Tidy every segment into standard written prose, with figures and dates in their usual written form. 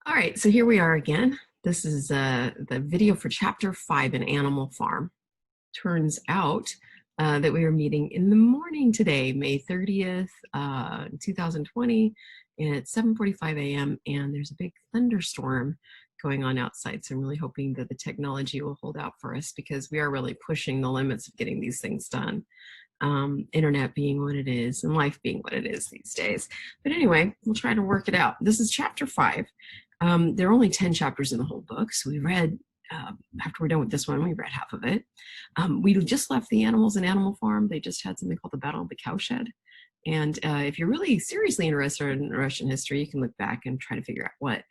All right, so here we are again. This is the video for Chapter 5 in Animal Farm. Turns out that we are meeting in the morning today, May 30th, 2020, and it's 7:45 a.m. and there's a big thunderstorm going on outside. So I'm really hoping that the technology will hold out for us because we are really pushing the limits of getting these things done. Internet being what it is and life being what it is these days. But anyway, we'll try to work it out. This is Chapter 5. There are only 10 chapters in the whole book, so we read, after we're done with this one, we read half of it. We just left the animals in Animal Farm. They just had something called the Battle of the Cowshed. And if you're really seriously interested in Russian history, you can look back and try to figure out what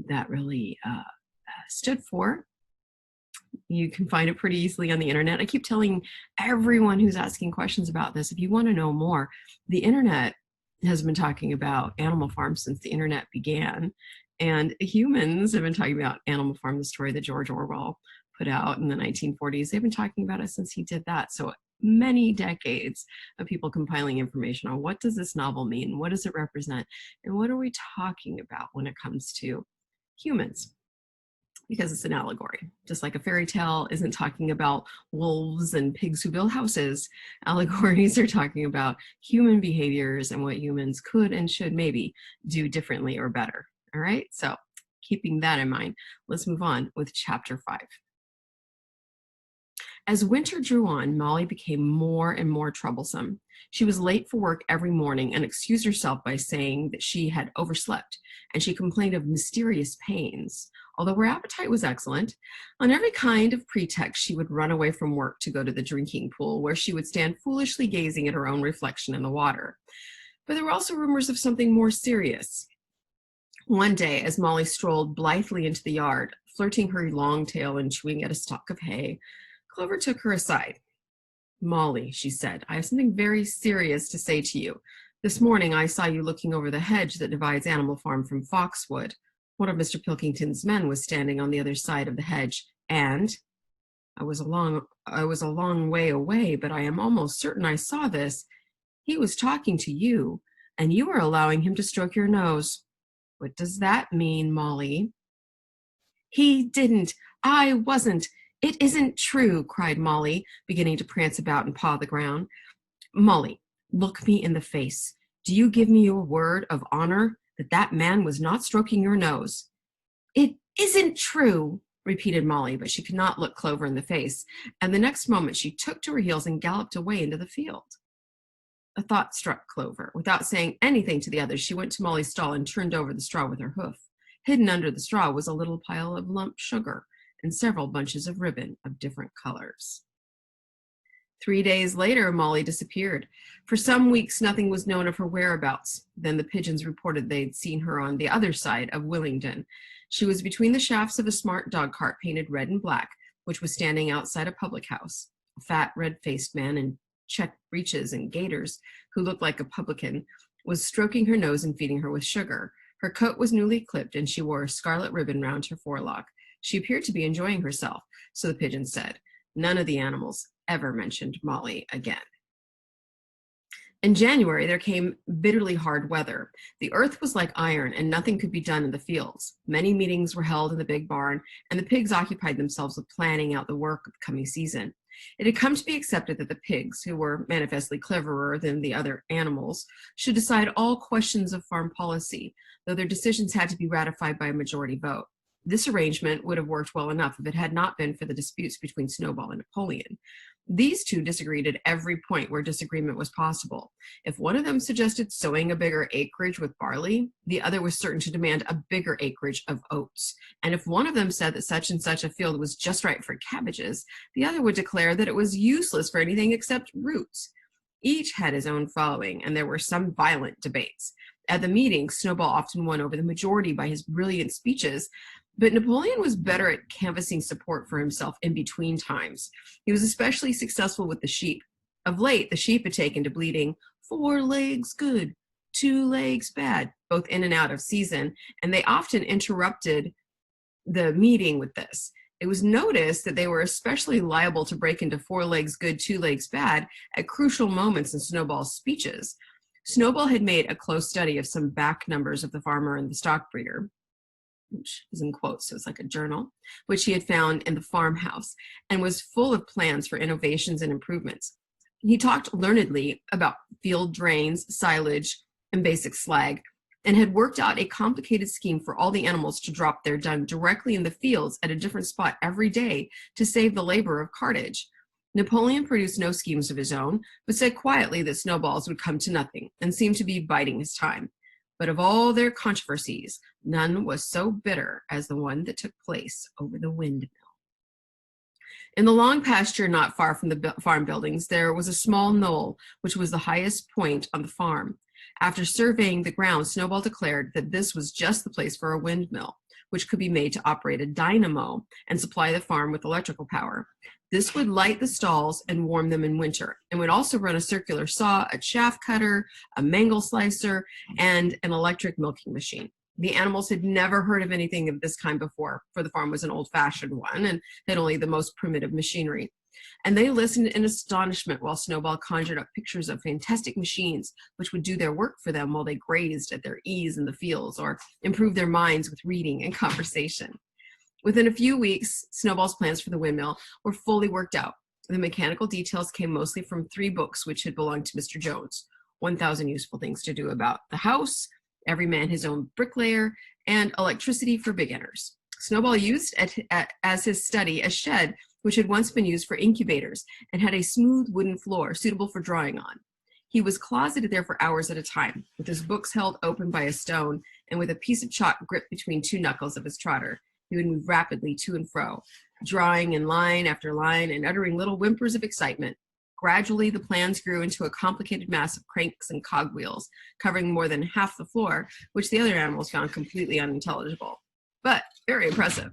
that really stood for. You can find it pretty easily on the internet. I keep telling everyone who's asking questions about this, if you want to know more, the internet has been talking about Animal Farm since the internet began. And humans have been talking about Animal Farm, the story that George Orwell put out in the 1940s. They've been talking about it since he did that. So many decades of people compiling information on what does this novel mean? What does it represent? And what are we talking about when it comes to humans? Because it's an allegory. Just like a fairy tale isn't talking about wolves and pigs who build houses, allegories are talking about human behaviors and what humans could and should maybe do differently or better. All right, so keeping that in mind, let's move on with Chapter 5. As winter drew on, Molly became more and more troublesome. She was late for work every morning and excused herself by saying that she had overslept, and she complained of mysterious pains. Although her appetite was excellent, on every kind of pretext she would run away from work to go to the drinking pool, where she would stand foolishly gazing at her own reflection in the water. But there were also rumors of something more serious. One day, as Molly strolled blithely into the yard, flirting her long tail and chewing at a stalk of hay, Clover took her aside. "Molly," she said, "I have something very serious to say to you. This morning I saw you looking over the hedge that divides Animal Farm from Foxwood. One of Mr. Pilkington's men was standing on the other side of the hedge, and I was a long way away, but I am almost certain I saw this. He was talking to you, and you were allowing him to stroke your nose." "What does that mean, Molly?" "He didn't. I wasn't. It isn't true," cried Molly, beginning to prance about and paw the ground. "Molly, look me in the face. Do you give me your word of honor that that man was not stroking your nose?" "It isn't true," repeated Molly, but she could not look Clover in the face, and the next moment she took to her heels and galloped away into the field. A thought struck Clover. Without saying anything to the others, she went to Molly's stall and turned over the straw with her hoof. Hidden under the straw was a little pile of lump sugar and several bunches of ribbon of different colors. 3 days later, Molly disappeared. For some weeks, nothing was known of her whereabouts. Then the pigeons reported they'd seen her on the other side of Willingdon. She was between the shafts of a smart dog cart painted red and black, which was standing outside a public house. A fat, red-faced man in checked breeches and gaiters, who looked like a publican, was stroking her nose and feeding her with sugar. Her coat was newly clipped, and she wore a scarlet ribbon round her forelock. She appeared to be enjoying herself, so the pigeons said. None of the animals ever mentioned Molly again. In January, there came bitterly hard weather. The earth was like iron, and nothing could be done in the fields. Many meetings were held in the big barn, and the pigs occupied themselves with planning out the work of the coming season. It had come to be accepted that the pigs, who were manifestly cleverer than the other animals, should decide all questions of farm policy, though their decisions had to be ratified by a majority vote. This arrangement would have worked well enough if it had not been for the disputes between Snowball and Napoleon. These two disagreed at every point where disagreement was possible. If one of them suggested sowing a bigger acreage with barley, the other was certain to demand a bigger acreage of oats. And if one of them said that such and such a field was just right for cabbages, the other would declare that it was useless for anything except roots. Each had his own following, and there were some violent debates. At the meetings, Snowball often won over the majority by his brilliant speeches, but Napoleon was better at canvassing support for himself in between times. He was especially successful with the sheep. Of late, the sheep had taken to bleating, "4 legs good, 2 legs bad," both in and out of season, and they often interrupted the meeting with this. It was noticed that they were especially liable to break into 4 legs good, 2 legs bad at crucial moments in Snowball's speeches. Snowball had made a close study of some back numbers of the farmer and the stock breeder, which is in quotes, so it's like a journal, which he had found in the farmhouse, and was full of plans for innovations and improvements. He talked learnedly about field drains, silage, and basic slag, and had worked out a complicated scheme for all the animals to drop their dung directly in the fields at a different spot every day to save the labor of cartage. Napoleon produced no schemes of his own, but said quietly that snowballs would come to nothing, and seemed to be biding his time. But of all their controversies, none was so bitter as the one that took place over the windmill. In the long pasture not far from the farm buildings, there was a small knoll, which was the highest point on the farm. After surveying the ground, Snowball declared that this was just the place for a windmill, which could be made to operate a dynamo and supply the farm with electrical power. This would light the stalls and warm them in winter, and would also run a circular saw, a chaff cutter, a mangle slicer, and an electric milking machine. The animals had never heard of anything of this kind before, for the farm was an old-fashioned one and had only the most primitive machinery. And they listened in astonishment while Snowball conjured up pictures of fantastic machines which would do their work for them while they grazed at their ease in the fields or improved their minds with reading and conversation. Within a few weeks, Snowball's plans for the windmill were fully worked out. The mechanical details came mostly from 3 books which had belonged to Mr. Jones: 1,000 Useful Things to Do About the House, Every Man His Own Bricklayer, and Electricity for Beginners. Snowball used as his study a shed which had once been used for incubators and had a smooth wooden floor suitable for drawing on. He was closeted there for hours at a time, with his books held open by a stone and with a piece of chalk gripped between 2 knuckles of his trotter. He would move rapidly to and fro, drawing in line after line and uttering little whimpers of excitement. Gradually, the plans grew into a complicated mass of cranks and cogwheels, covering more than half the floor, which the other animals found completely unintelligible, but very impressive.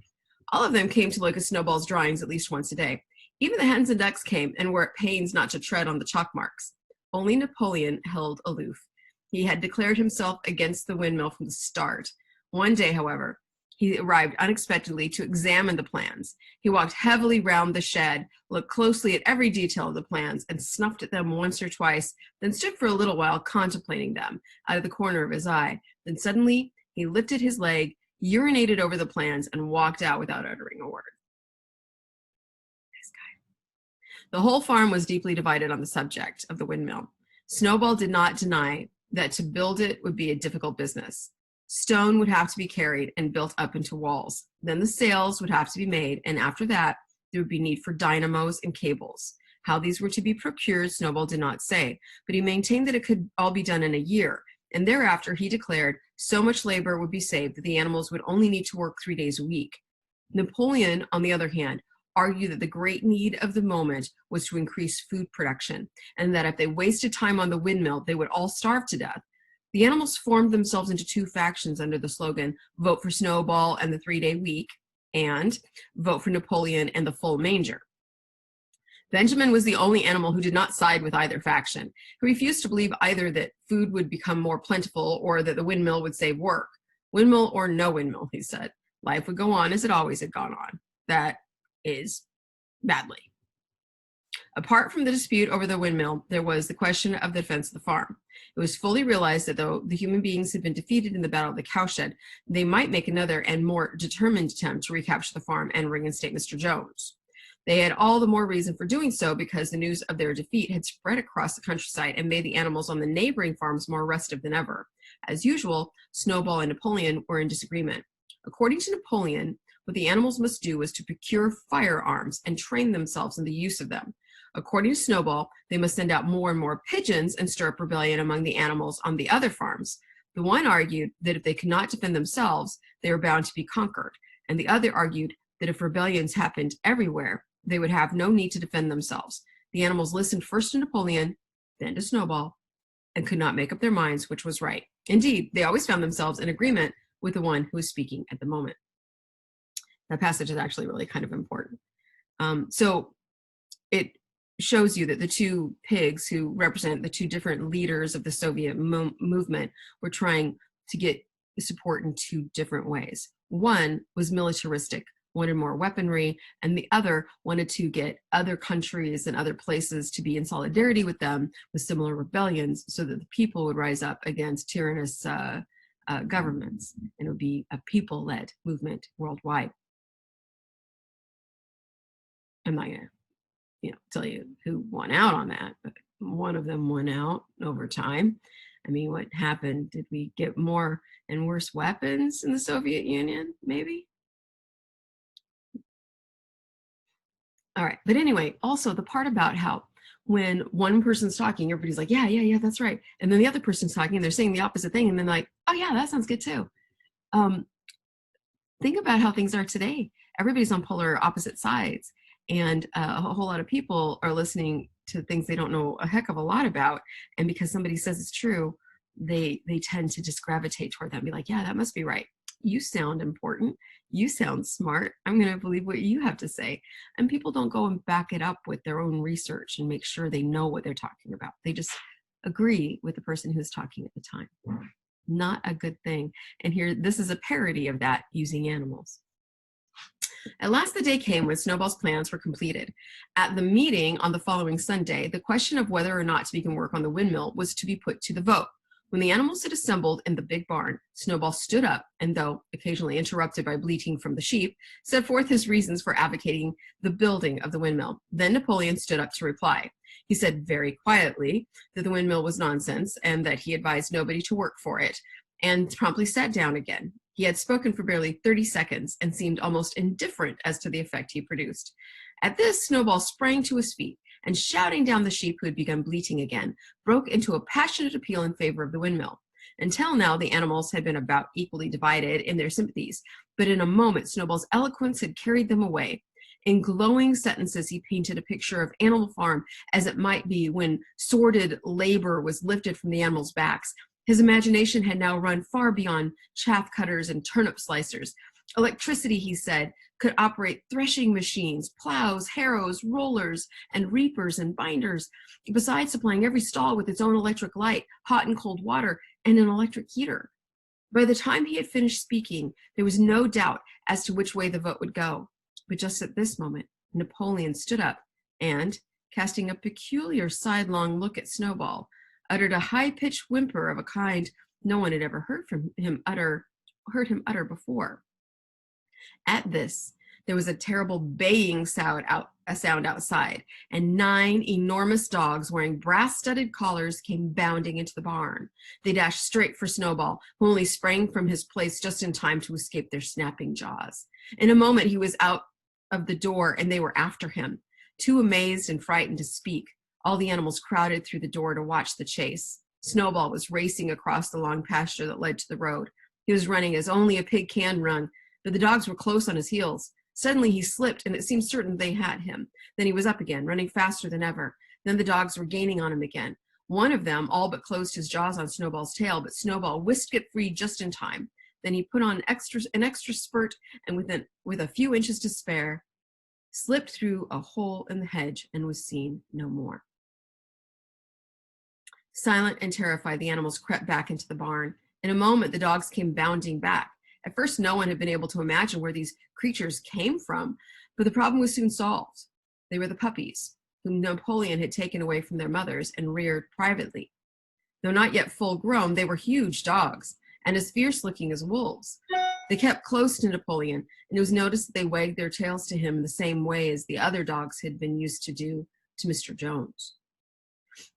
All of them came to look at Snowball's drawings at least once a day. Even the hens and ducks came and were at pains not to tread on the chalk marks. Only Napoleon held aloof. He had declared himself against the windmill from the start. One day, however, he arrived unexpectedly to examine the plans. He walked heavily round the shed, looked closely at every detail of the plans, and snuffed at them once or twice, then stood for a little while contemplating them out of the corner of his eye. Then suddenly he lifted his leg, urinated over the plans, and walked out without uttering a word. This guy. The whole farm was deeply divided on the subject of the windmill. Snowball did not deny that to build it would be a difficult business. Stone would have to be carried and built up into walls. Then the sails would have to be made, and after that, there would be need for dynamos and cables. How these were to be procured, Snowball did not say, but he maintained that it could all be done in a year, and thereafter he declared so much labor would be saved that the animals would only need to work 3 days a week. Napoleon, on the other hand, argued that the great need of the moment was to increase food production, and that if they wasted time on the windmill, they would all starve to death. The animals formed themselves into 2 factions under the slogan, "Vote for Snowball and the 3-day week," and "Vote for Napoleon and the full manger." Benjamin was the only animal who did not side with either faction. He refused to believe either that food would become more plentiful or that the windmill would save work. Windmill or no windmill, he said, life would go on as it always had gone on. That is, badly. Apart from the dispute over the windmill, there was the question of the defense of the farm. It was fully realized that though the human beings had been defeated in the Battle of the Cowshed, they might make another and more determined attempt to recapture the farm and reinstate Mr. Jones. They had all the more reason for doing so because the news of their defeat had spread across the countryside and made the animals on the neighboring farms more restive than ever. As usual, Snowball and Napoleon were in disagreement. According to Napoleon, what the animals must do was to procure firearms and train themselves in the use of them. According to Snowball, they must send out more and more pigeons and stir up rebellion among the animals on the other farms. The one argued that if they could not defend themselves, they were bound to be conquered, and the other argued that if rebellions happened everywhere, they would have no need to defend themselves. The animals listened first to Napoleon, then to Snowball, and could not make up their minds which was right. Indeed, they always found themselves in agreement with the one who was speaking at the moment. That passage is actually really kind of important. So it shows you that the 2 pigs who represent the 2 different leaders of the Soviet movement were trying to get support in 2 different ways. One was militaristic, wanted more weaponry, and the other wanted to get other countries and other places to be in solidarity with them with similar rebellions so that the people would rise up against tyrannous governments, and it would be a people-led movement worldwide. I'm not going to tell you who won out on that, but one of them won out over time. I mean, what happened? Did we get more and worse weapons in the Soviet Union? Maybe. All right. But anyway, also the part about how when one person's talking, everybody's like, yeah, that's right. And then the other person's talking and they're saying the opposite thing. And then like, oh yeah, that sounds good too. Think about how things are today. Everybody's on polar opposite sides. And a whole lot of people are listening to things they don't know a heck of a lot about. And because somebody says it's true, they tend to just gravitate toward that and be like, yeah, that must be right. You sound important. You sound smart. I'm going to believe what you have to say. And people don't go and back it up with their own research and make sure they know what they're talking about. They just agree with the person who's talking at the time. Not a good thing. And here, this is a parody of that using animals. At last the day came when Snowball's plans were completed. At the meeting on the following Sunday, the question of whether or not to begin work on the windmill was to be put to the vote. When the animals had assembled in the big barn, Snowball stood up and, though occasionally interrupted by bleating from the sheep, set forth his reasons for advocating the building of the windmill. Then Napoleon stood up to reply. He said very quietly that the windmill was nonsense and that he advised nobody to work for it, and promptly sat down again. He had spoken for barely 30 seconds and seemed almost indifferent as to the effect he produced. At this, Snowball sprang to his feet and, shouting down the sheep who had begun bleating again, broke into a passionate appeal in favor of the windmill. Until now, the animals had been about equally divided in their sympathies, but in a moment, Snowball's eloquence had carried them away. In glowing sentences, he painted a picture of Animal Farm as it might be when sordid labor was lifted from the animals' backs. His imagination had now run far beyond chaff cutters and turnip slicers. Electricity, he said, could operate threshing machines, plows, harrows, rollers, and reapers and binders, besides supplying every stall with its own electric light, hot and cold water, and an electric heater. By the time he had finished speaking, there was no doubt as to which way the vote would go. But just at this moment, Napoleon stood up and, casting a peculiar sidelong look at Snowball, uttered a high-pitched whimper of a kind no one had ever heard him utter before. At this, there was a terrible baying sound outside, and 9 enormous dogs wearing brass-studded collars came bounding into the barn. They dashed straight for Snowball, who only sprang from his place just in time to escape their snapping jaws. In a moment, he was out of the door, and they were after him. Too amazed and frightened to speak, all the animals crowded through the door to watch the chase. Snowball was racing across the long pasture that led to the road. He was running as only a pig can run, but the dogs were close on his heels. Suddenly he slipped, and it seemed certain they had him. Then he was up again, running faster than ever. Then the dogs were gaining on him again. One of them all but closed his jaws on Snowball's tail, but Snowball whisked it free just in time. Then he put on an extra spurt, and with a few inches to spare, slipped through a hole in the hedge and was seen no more. Silent and terrified, the animals crept back into the barn. In a moment, the dogs came bounding back. At first, no one had been able to imagine where these creatures came from, but the problem was soon solved. They were the puppies, whom Napoleon had taken away from their mothers and reared privately. Though not yet full grown, they were huge dogs, and as fierce-looking as wolves. They kept close to Napoleon, and it was noticed that they wagged their tails to him the same way as the other dogs had been used to do to Mr. Jones.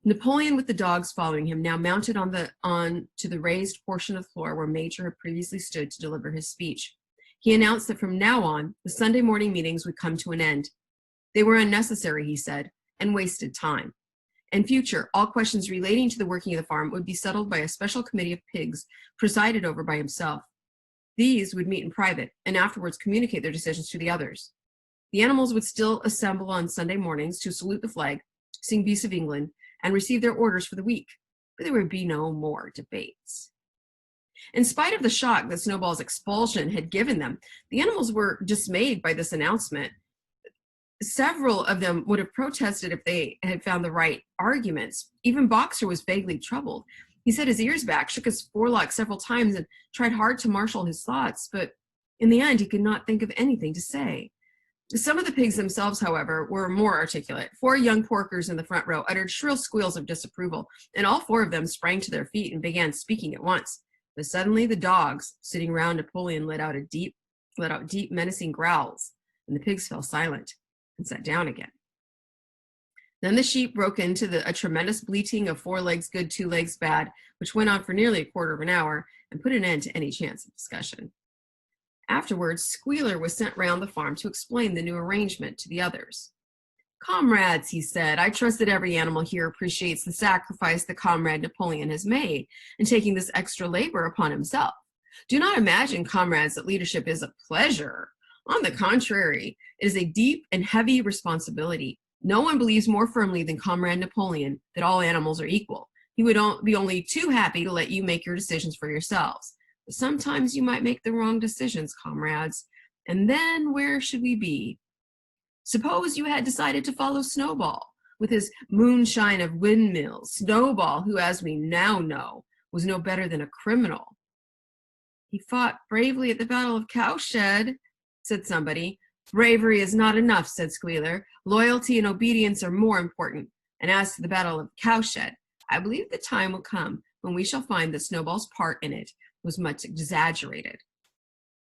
Napoleon, with the dogs following him, now mounted on to the raised portion of the floor where Major had previously stood to deliver his speech. He announced that from now on, the Sunday morning meetings would come to an end. They were unnecessary, he said, and wasted time. In future, all questions relating to the working of the farm would be settled by a special committee of pigs presided over by himself. These would meet in private and afterwards communicate their decisions to the others. The animals would still assemble on Sunday mornings to salute the flag, sing Peace of England, and receive their orders for the week, but there would be no more debates. In spite of the shock that Snowball's expulsion had given them, the animals were dismayed by this announcement. Several of them would have protested if they had found the right arguments. Even Boxer was vaguely troubled. He set his ears back, shook his forelock several times, and tried hard to marshal his thoughts, but In the end, he could not think of anything to say. Some of the pigs themselves, however, were more articulate. 4 young porkers in the front row uttered shrill squeals of disapproval, and all 4 of them sprang to their feet and began speaking at once. But suddenly the dogs, sitting round Napoleon, let out deep, menacing growls, and the pigs fell silent and sat down again. Then the sheep broke into a tremendous bleating of 4 legs good, 2 legs bad, which went on for nearly a quarter of an hour and put an end to any chance of discussion. Afterwards, Squealer was sent round the farm to explain the new arrangement to the others. "Comrades," he said, "I trust that every animal here appreciates the sacrifice the comrade Napoleon has made in taking this extra labor upon himself. Do not imagine, comrades, that leadership is a pleasure. On the contrary, it is a deep and heavy responsibility. No one believes more firmly than Comrade Napoleon that all animals are equal. He would be only too happy to let you make your decisions for yourselves. But sometimes you might make the wrong decisions, comrades. And then where should we be? Suppose you had decided to follow Snowball, with his moonshine of windmills. Snowball, who, as we now know, was no better than a criminal." "He fought bravely at the Battle of Cowshed," said somebody. "Bravery is not enough," said Squealer. "Loyalty and obedience are more important. And as to the Battle of Cowshed, I believe the time will come when we shall find that Snowball's part in it was much exaggerated.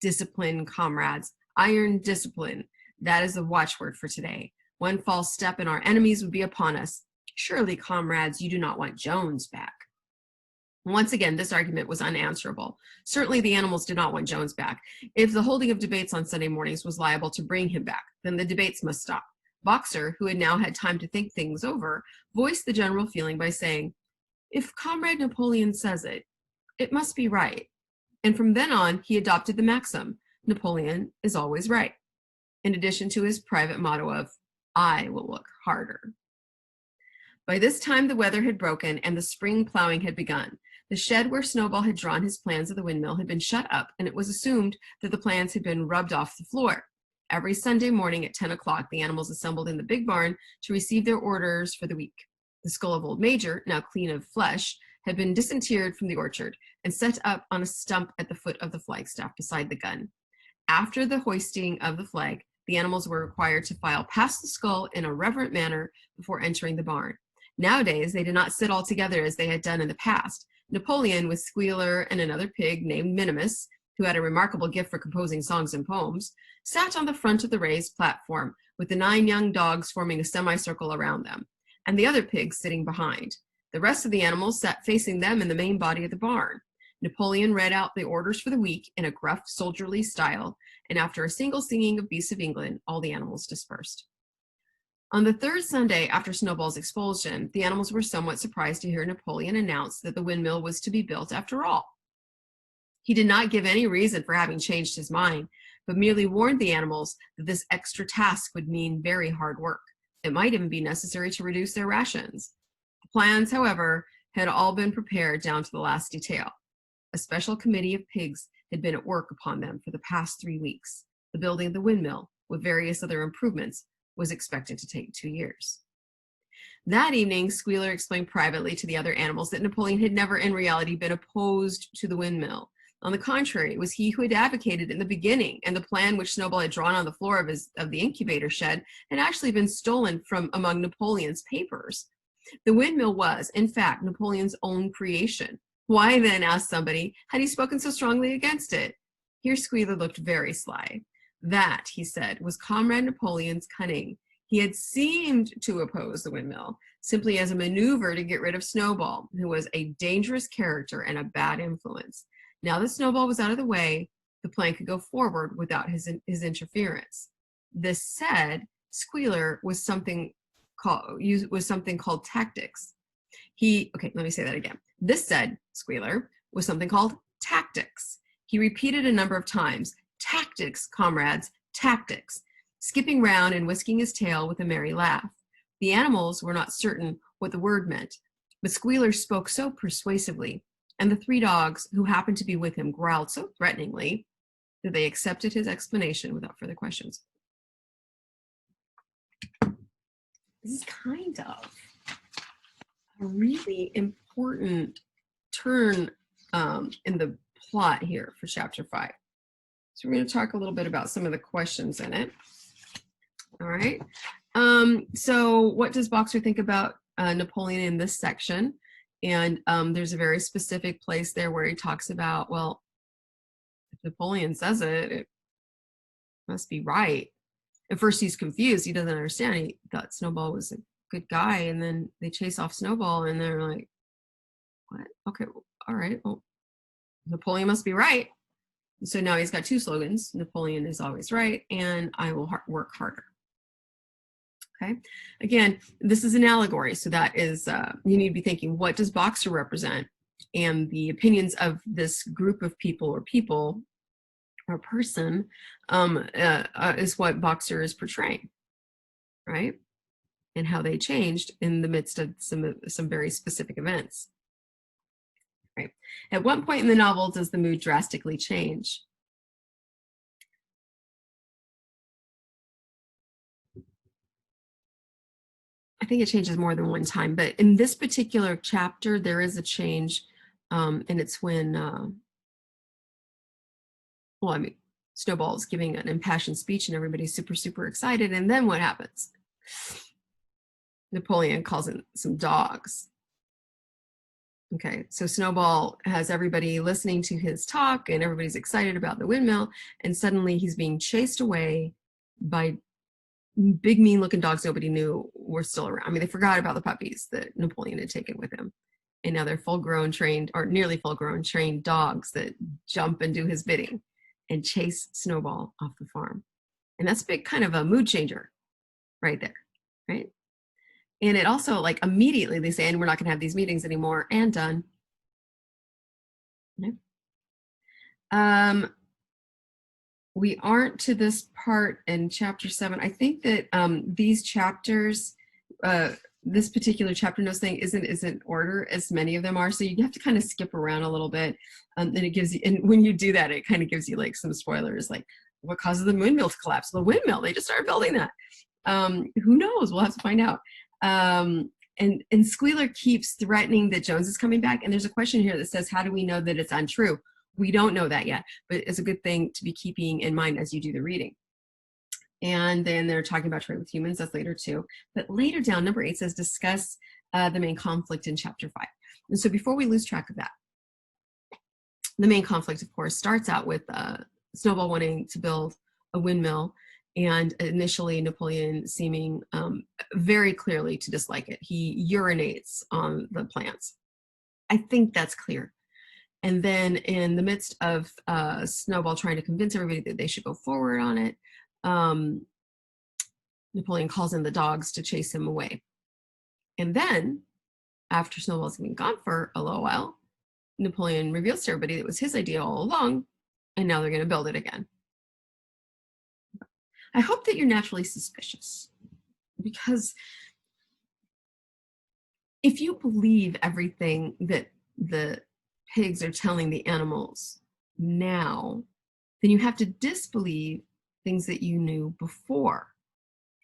Discipline, comrades, iron discipline. That is the watchword for today. One false step and our enemies would be upon us. Surely, comrades, you do not want Jones back." Once again, this argument was unanswerable. Certainly the animals did not want Jones back. If the holding of debates on Sunday mornings was liable to bring him back, then the debates must stop. Boxer, who had now had time to think things over, voiced the general feeling by saying, "If Comrade Napoleon says it, it must be right." And from then on, he adopted the maxim, "Napoleon is always right," in addition to his private motto of, "I will look harder." By this time, the weather had broken and the spring plowing had begun. The shed where Snowball had drawn his plans of the windmill had been shut up, and it was assumed that the plans had been rubbed off the floor. Every Sunday morning at 10 o'clock, the animals assembled in the big barn to receive their orders for the week. The skull of old Major, now clean of flesh, had been disinterred from the orchard and set up on a stump at the foot of the flagstaff beside the gun. After the hoisting of the flag, the animals were required to file past the skull in a reverent manner before entering the barn. Nowadays, they did not sit all together as they had done in the past. Napoleon, with Squealer and another pig named Minimus, who had a remarkable gift for composing songs and poems, sat on the front of the raised platform, with the 9 young dogs forming a semicircle around them, and the other pigs sitting behind. The rest of the animals sat facing them in the main body of the barn. Napoleon read out the orders for the week in a gruff, soldierly style, and after a single singing of Beasts of England, all the animals dispersed. On the 3rd Sunday after Snowball's expulsion, the animals were somewhat surprised to hear Napoleon announce that the windmill was to be built after all. He did not give any reason for having changed his mind, but merely warned the animals that this extra task would mean very hard work. It might even be necessary to reduce their rations. The plans, however, had all been prepared down to the last detail. A special committee of pigs had been at work upon them for the past 3 weeks. The building of the windmill, with various other improvements, was expected to take 2 years. That evening, Squealer explained privately to the other animals that Napoleon had never in reality been opposed to the windmill. On the contrary, it was he who had advocated in the beginning, and the plan which Snowball had drawn on the floor of the incubator shed had actually been stolen from among Napoleon's papers. The windmill was, in fact, Napoleon's own creation. Why then, asked somebody, had he spoken so strongly against it? Here Squealer looked very sly. That, he said, was Comrade Napoleon's cunning. He had seemed to oppose the windmill, simply as a maneuver to get rid of Snowball, who was a dangerous character and a bad influence. Now that Snowball was out of the way, the plan could go forward without his interference. This said, Squealer was something called tactics. Let me say that again. This said, Squealer, was something called tactics. He repeated a number of times, "Tactics, comrades, tactics," skipping round and whisking his tail with a merry laugh. The animals were not certain what the word meant, but Squealer spoke so persuasively, and the 3 dogs who happened to be with him growled so threateningly that they accepted his explanation without further questions. This is kind of a really important turn in the plot here for chapter 5. So we're going to talk a little bit about some of the questions in it. All right. So what does Boxer think about Napoleon in this section? And there's a very specific place there where he talks about, well, if Napoleon says it, it must be right. At first he's confused. He doesn't understand. He thought Snowball was a good guy. And then they chase off Snowball and they're like, what? Okay, well, all right. Well, Napoleon must be right. So now he's got two slogans. Napoleon is always right, and I will work harder. Okay. Again, this is an allegory. So that is, you need to be thinking, what does Boxer represent? And the opinions of this group of people or person is what Boxer is portraying, right? And how they changed in the midst of some very specific events. Right. At what point in the novel does the mood drastically change? I think it changes more than one time, but in this particular chapter, there is a change, and it's when, well, I mean, Snowball is giving an impassioned speech and everybody's super, super excited, and then what happens? Napoleon calls in some dogs. Okay, so Snowball has everybody listening to his talk and everybody's excited about the windmill, and suddenly he's being chased away by big mean looking dogs nobody knew were still around. I mean, they forgot about the puppies that Napoleon had taken with him. And now they're full grown trained, or nearly full grown trained dogs that jump and do his bidding and chase Snowball off the farm. And that's a big kind of a mood changer right there, right? And it also, like, immediately they say, and we're not going to have these meetings anymore, and done. Okay. We aren't to this part in chapter 7. I think that these chapters, this particular chapter notes thing isn't order as many of them are, so you have to kind of skip around a little bit, and it gives you, and when you do that, it kind of gives you like some spoilers, like what causes the windmill to collapse? The windmill, they just started building that. Who knows? We'll have to find out. And Squealer keeps threatening that Jones is coming back, and there's a question here that says, how do we know that it's untrue? We don't know that yet, but it's a good thing to be keeping in mind as you do the reading. And then they're talking about trade with humans. That's later too. But later down, number 8 says, discuss the main conflict in chapter 5. And so before we lose track of that, the main conflict, of course, starts out with Snowball wanting to build a windmill, and initially Napoleon seeming very clearly to dislike it. He urinates on the plans. I think that's clear. And then in the midst of Snowball trying to convince everybody that they should go forward on it, Napoleon calls in the dogs to chase him away. And then, after Snowball's been gone for a little while, Napoleon reveals to everybody that it was his idea all along, and now they're going to build it again. I hope that you're naturally suspicious, because if you believe everything that the pigs are telling the animals now, then you have to disbelieve things that you knew before.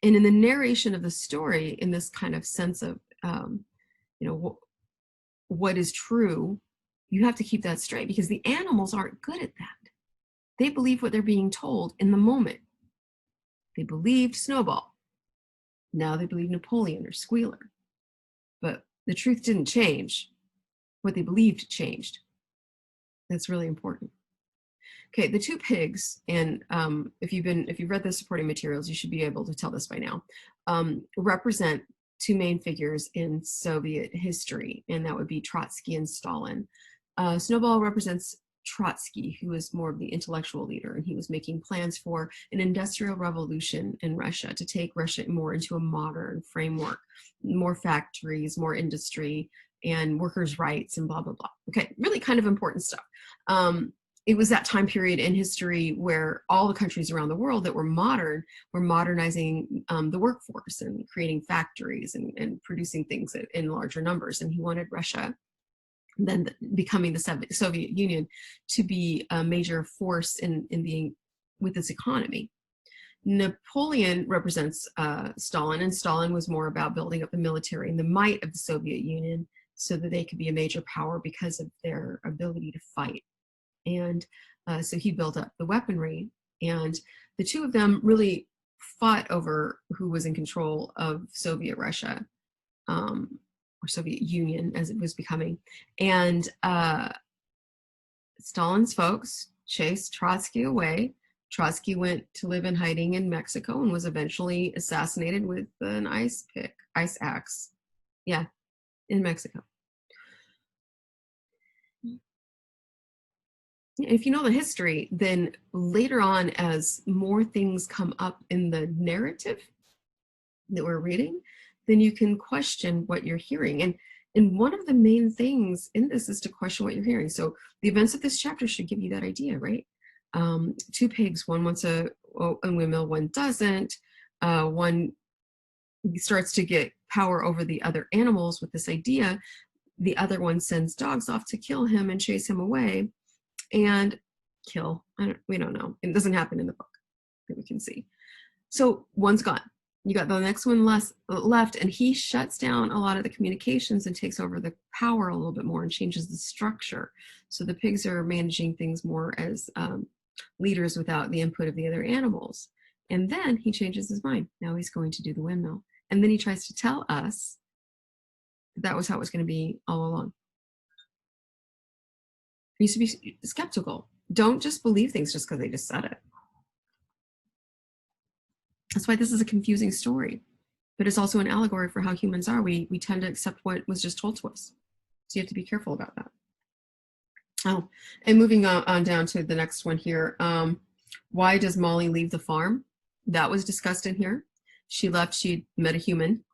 And in the narration of the story, in this kind of sense of, what is true, you have to keep that straight, because the animals aren't good at that. They believe what they're being told in the moment. They believed Snowball. Now they believe Napoleon or Squealer. But the truth didn't change. What they believed changed. That's really important. Okay, the two pigs, and if you've read the supporting materials, you should be able to tell this by now, represent two main figures in Soviet history, and that would be Trotsky and Stalin. Snowball represents Trotsky, who was more of the intellectual leader, and he was making plans for an industrial revolution in Russia to take Russia more into a modern framework, more factories, more industry, and workers' rights, and blah, blah, blah. Okay, really kind of important stuff. It was that time period in history where all the countries around the world that were modern were modernizing the workforce and creating factories and producing things in larger numbers. And he wanted Russia, then becoming the Soviet Union, to be a major force with its economy. Napoleon represents Stalin, and Stalin was more about building up the military and the might of the Soviet Union so that they could be a major power because of their ability to fight. And So he built up the weaponry, and the two of them really fought over who was in control of Soviet Russia, or Soviet Union as it was becoming. And Stalin's folks chased Trotsky away. Trotsky went to live in hiding in Mexico and was eventually assassinated with an ice axe. Yeah, in Mexico. If you know the history, then later on, as more things come up in the narrative that we're reading, then you can question what you're hearing. And one of the main things in this is to question what you're hearing. So the events of this chapter should give you that idea, right? Two pigs, one wants a windmill, one doesn't. One starts to get power over the other animals with this idea. The other one sends dogs off to kill him and chase him away. And kill, we don't know. It doesn't happen in the book that we can see. So one's gone. You got the next one left, and he shuts down a lot of the communications and takes over the power a little bit more and changes the structure. So the pigs are managing things more as leaders without the input of the other animals. And then he changes his mind. Now he's going to do the windmill. And then he tries to tell us that was how it was going to be all along. You should be skeptical. Don't just believe things just because they just said it. That's why this is a confusing story, but it's also an allegory for how humans are. We tend to accept what was just told to us. So you have to be careful about that. Oh, and moving on down to the next one here. Why does Molly leave the farm? That was discussed in here. She left, she met a human,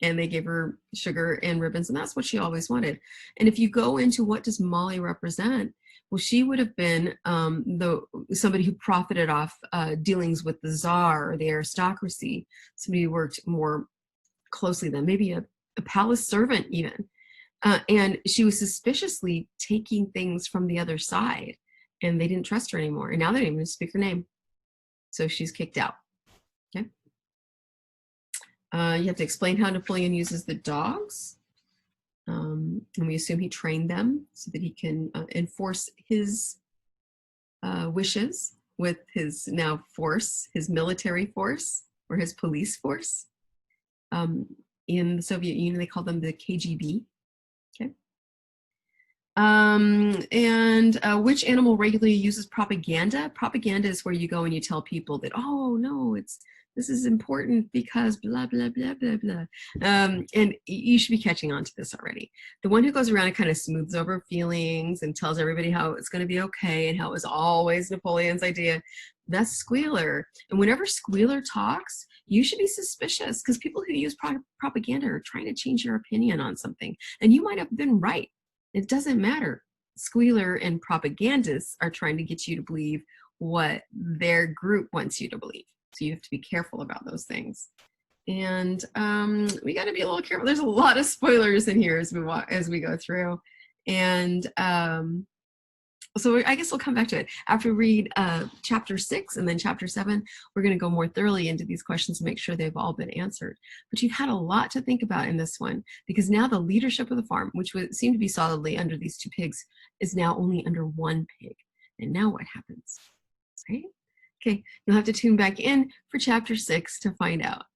and they gave her sugar and ribbons, and that's what she always wanted. And if you go into what does Molly represent, well, she would have been somebody who profited off dealings with the czar or the aristocracy, somebody who worked more closely than maybe a palace servant even. And she was suspiciously taking things from the other side, and they didn't trust her anymore. And now they don't even speak her name. So she's kicked out. Okay. You have to explain how Napoleon uses the dogs. And we assume he trained them so that he can enforce his wishes with his now force, his military force or his police force. In the Soviet Union, they call them the KGB. Okay. And which animal regularly uses propaganda? Propaganda is where you go and you tell people that, oh no, this is important because blah, blah, blah, blah, blah. And you should be catching on to this already. The one who goes around and kind of smooths over feelings and tells everybody how it's going to be okay and how it was always Napoleon's idea, that's Squealer. And whenever Squealer talks, you should be suspicious because people who use propaganda are trying to change your opinion on something. And you might have been right. It doesn't matter. Squealer and propagandists are trying to get you to believe what their group wants you to believe. So you have to be careful about those things. And we got to be a little careful. There's a lot of spoilers in here as we go through. And so I guess we'll come back to it. After we read chapter 6 and then chapter 7, we're going to go more thoroughly into these questions and make sure they've all been answered. But you've had a lot to think about in this one, because now the leadership of the farm, which would seem to be solidly under these two pigs, is now only under one pig. And now what happens, right? Okay, you'll have to tune back in for chapter 6 to find out.